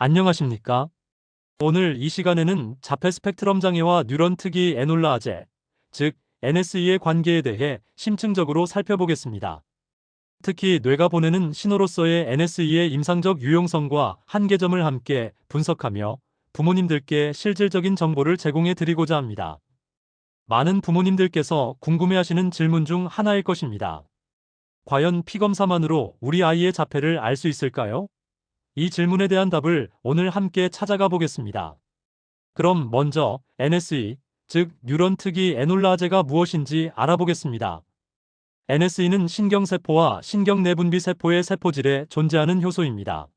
안녕하십니까? 오늘 이 시간에는 자폐 스펙트럼 장애와 뉴런 특이 에놀라아제, 즉 NSE의 관계에 대해 심층적으로 살펴보겠습니다. 특히 뇌가 보내는 신호로서의 NSE의 임상적 유용성과 한계점을 함께 분석하며 부모님들께 실질적인 정보를 제공해 드리고자 합니다. 많은 부모님들께서 궁금해하시는 질문 중 하나일 것입니다. 과연 피검사만으로 우리 아이의 자폐를 알 수 있을까요? 이 질문에 대한 답을 오늘 함께 찾아가 보겠습니다. 그럼 먼저 NSE, 즉 뉴런 특이 에놀라아제가 무엇인지 알아보겠습니다. NSE는 신경세포와 신경내분비세포의 세포질에 존재하는 효소입니다.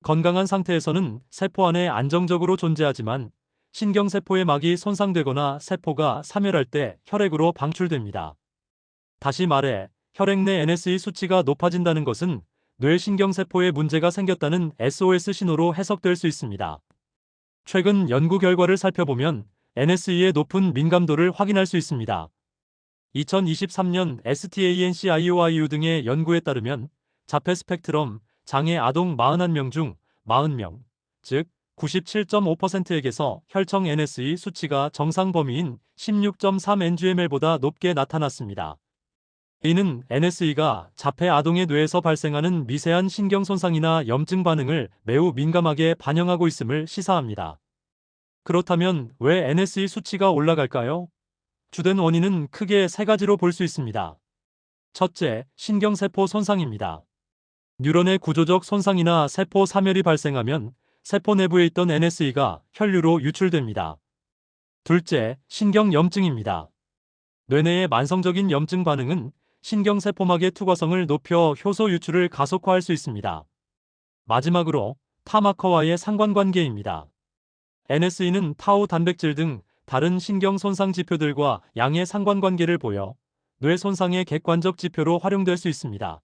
건강한 상태에서는 세포 안에 안정적으로 존재하지만 신경세포의 막이 손상되거나 세포가 사멸할 때 혈액으로 방출됩니다. 다시 말해, 혈액 내 NSE 수치가 높아진다는 것은 뇌신경세포에 문제가 생겼다는 SOS 신호로 해석될 수 있습니다. 최근 연구 결과를 살펴보면 NSE의 높은 민감도를 확인할 수 있습니다. 2023년 STANC-IOIU 등의 연구에 따르면 자폐 스펙트럼 장애 아동 41명 중 40명, 즉 97.5%에게서 혈청 NSE 수치가 정상 범위인 16.3 NGML보다 높게 나타났습니다. 이는 NSE가 자폐 아동의 뇌에서 발생하는 미세한 신경 손상이나 염증 반응을 매우 민감하게 반영하고 있음을 시사합니다. 그렇다면 왜 NSE 수치가 올라갈까요? 주된 원인은 크게 세 가지로 볼 수 있습니다. 첫째, 신경세포 손상입니다. 뉴런의 구조적 손상이나 세포 사멸이 발생하면 세포 내부에 있던 NSE가 혈류로 유출됩니다. 둘째, 신경염증입니다. 뇌내의 만성적인 염증 반응은 신경세포막의 투과성을 높여 효소 유출을 가속화할 수 있습니다. 마지막으로 타마커와의 상관관계입니다. NSE는 타우 단백질 등 다른 신경 손상 지표들과 양의 상관관계를 보여 뇌 손상의 객관적 지표로 활용될 수 있습니다.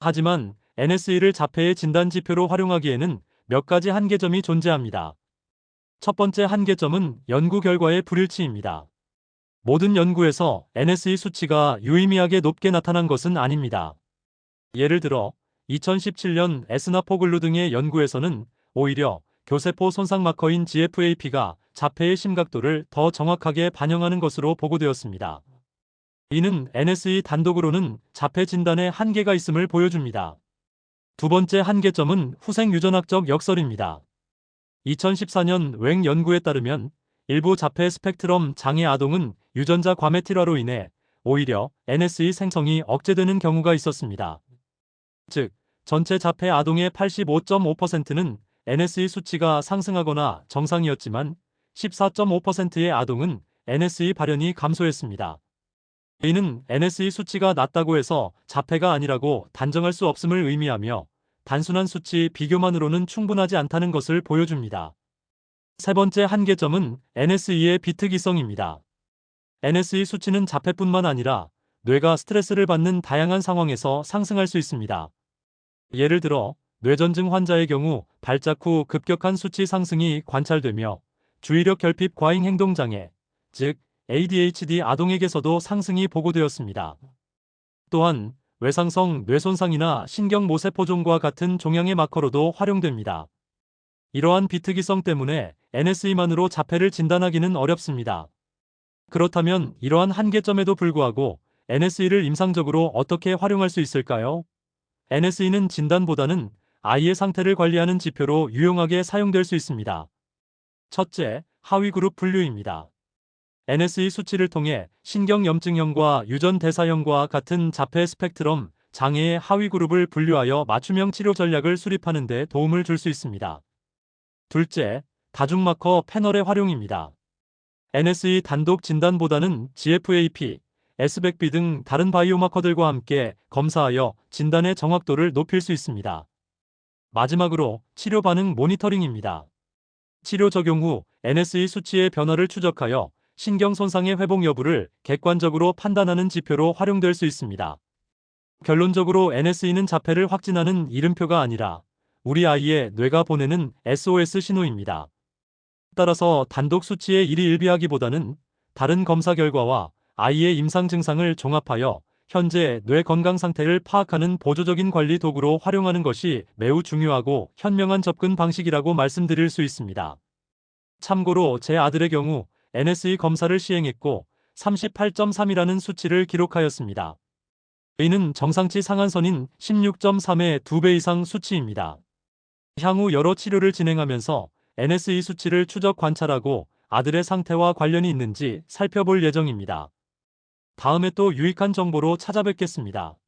하지만 NSE를 자폐의 진단 지표로 활용하기에는 몇 가지 한계점이 존재합니다. 첫 번째 한계점은 연구 결과의 불일치입니다. 모든 연구에서 NSE 수치가 유의미하게 높게 나타난 것은 아닙니다. 예를 들어 2017년 에스나포글루 등의 연구에서는 오히려 교세포 손상 마커인 GFAP가 자폐의 심각도를 더 정확하게 반영하는 것으로 보고되었습니다. 이는 NSE 단독으로는 자폐 진단에 한계가 있음을 보여줍니다. 두 번째 한계점은 후생 유전학적 역설입니다. 2014년 웽 연구에 따르면 일부 자폐 스펙트럼 장애 아동은 유전자 과메틸화로 인해 오히려 NSE 생성이 억제되는 경우가 있었습니다. 즉, 전체 자폐 아동의 85.5%는 NSE 수치가 상승하거나 정상이었지만 14.5%의 아동은 NSE 발현이 감소했습니다. 이는 NSE 수치가 낮다고 해서 자폐가 아니라고 단정할 수 없음을 의미하며 단순한 수치 비교만으로는 충분하지 않다는 것을 보여줍니다. 세 번째 한계점은 NSE의 비특이성입니다. NSE 수치는 자폐뿐만 아니라 뇌가 스트레스를 받는 다양한 상황에서 상승할 수 있습니다. 예를 들어 뇌전증 환자의 경우 발작 후 급격한 수치 상승이 관찰되며 주의력 결핍 과잉 행동 장애, 즉 ADHD 아동에게서도 상승이 보고되었습니다. 또한 외상성 뇌손상이나 신경모세포종과 같은 종양의 마커로도 활용됩니다. 이러한 비특이성 때문에 NSE만으로 자폐를 진단하기는 어렵습니다. 그렇다면 이러한 한계점에도 불구하고 NSE를 임상적으로 어떻게 활용할 수 있을까요? NSE는 진단보다는 아이의 상태를 관리하는 지표로 유용하게 사용될 수 있습니다. 첫째, 하위그룹 분류입니다. NSE 수치를 통해 신경염증형과 유전대사형과 같은 자폐 스펙트럼 장애의 하위그룹을 분류하여 맞춤형 치료 전략을 수립하는 데 도움을 줄 수 있습니다. 둘째, 다중마커 패널의 활용입니다. NSE 단독 진단보다는 GFAP, S백비 등 다른 바이오마커들과 함께 검사하여 진단의 정확도를 높일 수 있습니다. 마지막으로 치료 반응 모니터링입니다. 치료 적용 후 NSE 수치의 변화를 추적하여 신경 손상의 회복 여부를 객관적으로 판단하는 지표로 활용될 수 있습니다. 결론적으로 NSE는 자폐를 확진하는 이름표가 아니라 우리 아이의 뇌가 보내는 SOS 신호입니다. 따라서 단독 수치에 일희일비하기보다는 다른 검사 결과와 아이의 임상 증상을 종합하여 현재 뇌 건강 상태를 파악하는 보조적인 관리 도구로 활용하는 것이 매우 중요하고 현명한 접근 방식이라고 말씀드릴 수 있습니다. 참고로 제 아들의 경우 NSE 검사를 시행했고 38.3이라는 수치를 기록하였습니다. 이는 정상치 상한선인 16.3의 2배 이상 수치입니다. 향후 여러 치료를 진행하면서 NSE 수치를 추적 관찰하고 아들의 상태와 관련이 있는지 살펴볼 예정입니다. 다음에 또 유익한 정보로 찾아뵙겠습니다.